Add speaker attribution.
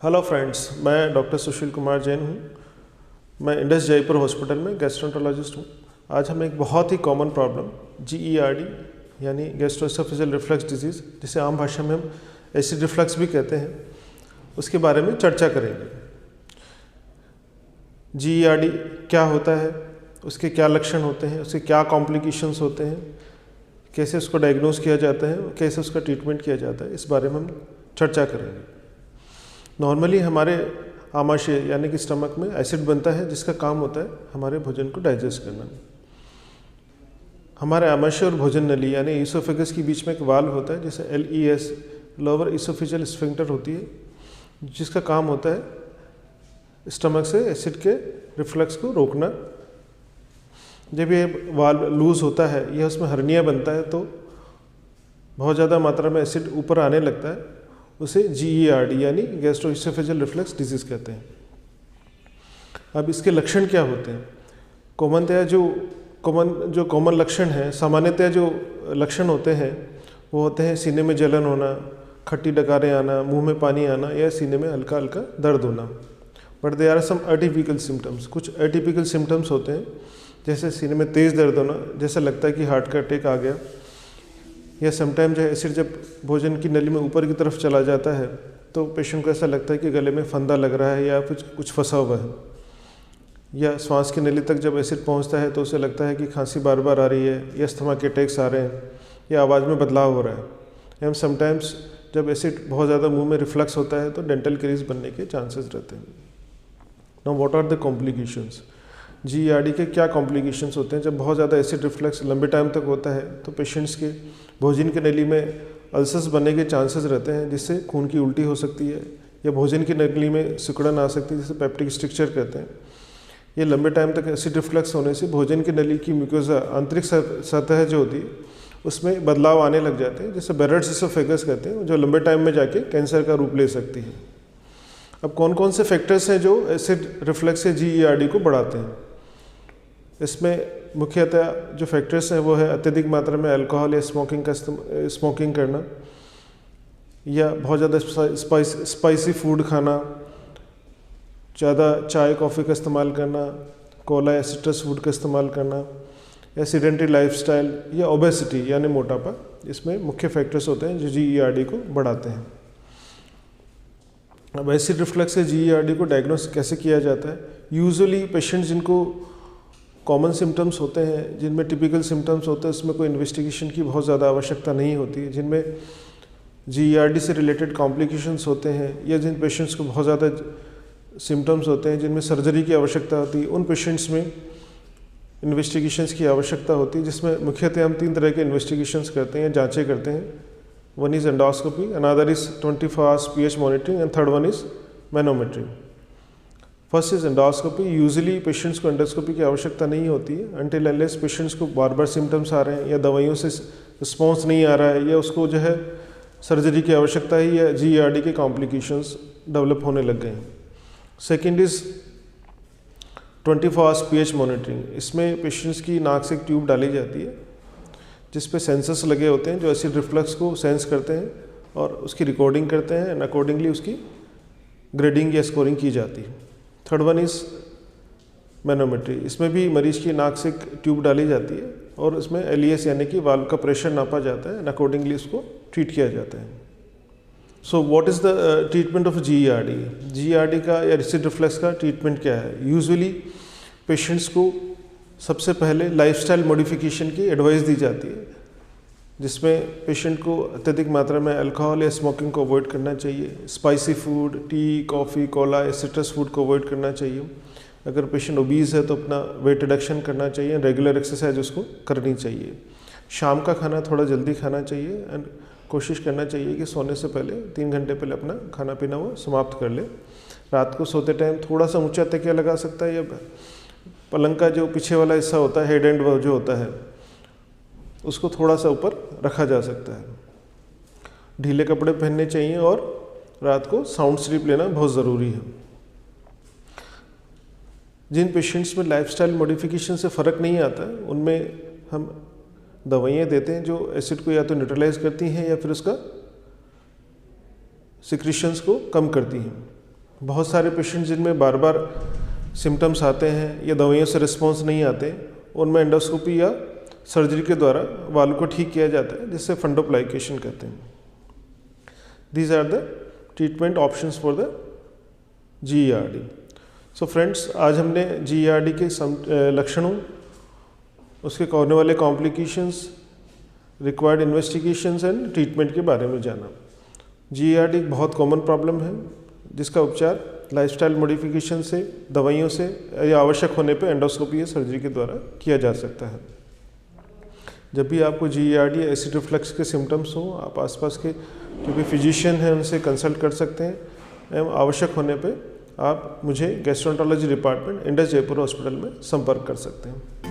Speaker 1: Hello friends, मैं doctor Sushil Kumar Jain हूँ। मैं इंडस जयपुर हॉस्पिटल में गैस्ट्रोएंटरोलॉजिस्ट हूँ। आज हम एक बहुत ही कॉमन प्रॉब्लम GERD यानी गैस्ट्रोएसोफेजियल रिफ्लक्स डिजीज़, जिसे आम भाषा में हम एसिड रिफ्लक्स भी कहते हैं, उसके बारे में चर्चा करेंगे। GERD क्या होता है, उसके क्या लक्षण होते हैं, उसके क्या कॉम्प्लिकेशंस होते हैं, कैसे उसको डायग्नोज किया जाता है, कैसे उसका ट्रीटमेंट किया जाता है, इस बारे में हम चर्चा करेंगे। नॉर्मली हमारे आमाशय यानी कि स्टमक में एसिड बनता है, जिसका काम होता है हमारे भोजन को डाइजेस्ट करना। हमारे आमाशय और भोजन नली यानी ईसोफेगस के बीच में एक वाल्व होता है, जैसे LES लोअर ईसोफेजियल स्फिंक्टर होती है, जिसका काम होता है स्टमक से एसिड के रिफ्लक्स को रोकना। जब ये वाल्व लूज होता है या उसमें हर्निया बनता है तो बहुत ज़्यादा मात्रा में एसिड ऊपर आने लगता है, उसे GERD यानी गैस्ट्रोएसोफेजियल रिफ्लक्स डिजीज़ कहते हैं। अब इसके लक्षण क्या होते हैं? जो कॉमन लक्षण हैं, सामान्यतः जो लक्षण होते हैं वो होते हैं सीने में जलन होना, खट्टी डकारें आना, मुंह में पानी आना या सीने में हल्का हल्का दर्द होना। But there are some atypical symptoms. कुछ एटिपिकल सिम्टम्स होते हैं, जैसे सीने में तेज़ दर्द होना, जैसा लगता है कि हार्ट का अटैक आ गया, या समटाइम जो है एसिड जब भोजन की नली में ऊपर की तरफ चला जाता है तो पेशेंट को ऐसा लगता है कि गले में फंदा लग रहा है या कुछ फंसा हुआ है, या श्वास की नली तक जब एसिड पहुंचता है तो उसे लगता है कि खांसी बार बार आ रही है, या अस्थमा के अटैक्स आ रहे हैं, या आवाज़ में बदलाव हो रहा है। एंड समटाइम्स जब एसिड बहुत ज़्यादा मुंह में रिफ्लक्स होता है तो डेंटल क्रीज बनने के चांसेस रहते हैं। Now what are the complications? GERD के क्या कॉम्प्लिकेशंस होते हैं? जब बहुत ज़्यादा एसिड रिफ्लक्स लंबे टाइम तक होता है तो पेशेंट्स के भोजन की नली में अल्सर्स बनने के चांसेस रहते हैं, जिससे खून की उल्टी हो सकती है, या भोजन की नली में सिकुड़न आ सकती है, जिसे पेप्टिक स्ट्रक्चर कहते हैं। ये लंबे टाइम तक एसिड रिफ्लक्स होने से भोजन की नली की म्यूकोसा आंतरिक सतह जो होती है उसमें बदलाव आने लग जाते हैं, जिसे बेरेट्स इसोफेगस कहते हैं, जो लंबे टाइम में जाके कैंसर का रूप ले सकती है। अब कौन कौन से फैक्टर्स हैं जो एसिड रिफ्लक्स से GERD को बढ़ाते हैं? इसमें मुख्यतः जो फैक्टर्स हैं वो है अत्यधिक मात्रा में अल्कोहल या स्मोकिंग करना, या बहुत ज़्यादा स्पाइसी फूड खाना, ज़्यादा चाय कॉफ़ी का इस्तेमाल करना, कोला या सिट्रस फूड का इस्तेमाल करना, या सीडेंटरी लाइफस्टाइल, या ओबेसिटी यानी मोटापा। इसमें मुख्य फैक्टर्स होते हैं जो GERD को बढ़ाते हैं। अब एसिड रिफ्लक्स से GERD को डायग्नोस कैसे किया जाता है? यूजुअली पेशेंट्स जिनको कॉमन सिम्टम्स होते हैं, जिनमें टिपिकल सिम्टम्स होते हैं, उसमें कोई इन्वेस्टिगेशन की बहुत ज़्यादा आवश्यकता नहीं होती है। जिनमें GERD से रिलेटेड कॉम्प्लिकेशंस होते हैं, या जिन पेशेंट्स को बहुत ज़्यादा सिम्टम्स होते हैं जिनमें सर्जरी की आवश्यकता होती है, उन पेशेंट्स में इन्वेस्टिगेशंस की आवश्यकता होती है, जिसमें मुख्यतः हम 3 तरह के इन्वेस्टिगेशंस करते हैं, जाँचें करते हैं। One is endoscopy, another is 24 hours pH monitoring, and third one is manometry. First is endoscopy. Usually patients को एंडोस्कोपी की आवश्यकता नहीं होती है अनटिल अनलेस पेशेंट्स को बार बार सिम्टम्स आ रहे हैं, या दवाइयों से रिस्पॉन्स नहीं आ रहा है, या उसको जो है सर्जरी की आवश्यकता है, या GERD के कॉम्प्लिकेशंस डेवलप होने लग गए हैं। Second is 24 hours pH monitoring. इसमें पेशेंट्स की नाक से एक ट्यूब डाली जाती है, जिस पे सेंसर्स लगे होते हैं जो एसिड रिफ्लक्स को सेंस करते हैं और उसकी रिकॉर्डिंग करते हैं, एंड अकॉर्डिंगली उसकी ग्रेडिंग या स्कोरिंग की जाती है। Third one is manometry. इसमें भी मरीज की नाक से एक ट्यूब डाली जाती है और उसमें LES यानी कि वाल्व का प्रेशर नापा जाता है, एंड अकॉर्डिंगली उसको ट्रीट किया जाता है। So what is the treatment of GERD? GERD का या एसिड रिफ्लक्स का ट्रीटमेंट क्या है? यूजुअली पेशेंट्स को सबसे पहले लाइफस्टाइल मॉडिफिकेशन की एडवाइस दी जाती है, जिसमें पेशेंट को अत्यधिक मात्रा में अल्कोहल या स्मोकिंग को अवॉइड करना चाहिए, spicy food, T, coffee, Cola या सिट्रस फूड को अवॉइड करना चाहिए। अगर पेशेंट ओबीज है तो अपना वेट रिडक्शन करना चाहिए, रेगुलर एक्सरसाइज उसको करनी चाहिए। शाम का खाना थोड़ा जल्दी खाना चाहिए, एंड कोशिश करना चाहिए कि सोने से पहले 3 घंटे पहले अपना खाना पीना वो समाप्त कर ले। रात को सोते टाइम थोड़ा सा ऊँचा तकिया लगा सकता है, या पलंग का जो पीछे वाला हिस्सा होता है, हेड एंड जो होता है, उसको थोड़ा सा ऊपर रखा जा सकता है। ढीले कपड़े पहनने चाहिए, और रात को साउंड स्लीप लेना बहुत ज़रूरी है। जिन पेशेंट्स में लाइफस्टाइल मॉडिफिकेशन से फ़र्क नहीं आता है, उनमें हम दवाइयाँ देते हैं जो एसिड को या तो न्यूट्रलाइज करती हैं या फिर उसका सिक्रीशंस को कम करती हैं। बहुत सारे पेशेंट जिनमें बार बार सिम्टम्स आते हैं या दवाइयों से रिस्पॉन्स नहीं आते, उनमें एंडोस्कोपी या सर्जरी के द्वारा वाल्व को ठीक किया जाता है, जिससे फंडोप्लाइकेशन कहते हैं। These are the treatment options for the GERD। So friends, आज हमने GERD के लक्षणों, उसके होने वाले complications, required investigations and treatment के बारे में जाना। GERD एक बहुत कॉमन प्रॉब्लम है जिसका उपचार लाइफस्टाइल मॉडिफिकेशन से, दवाइयों से या आवश्यक होने पे एंडोस्कोपी या सर्जरी के द्वारा किया जा सकता है। जब भी आपको GERD या एसिड रिफ्लक्स के सिम्टम्स हों, आप आसपास के जो भी फिजिशियन हैं उनसे कंसल्ट कर सकते हैं एवं आवश्यक होने पे आप मुझे gastroenterology department Indus Jaipur hospital में संपर्क कर सकते हैं।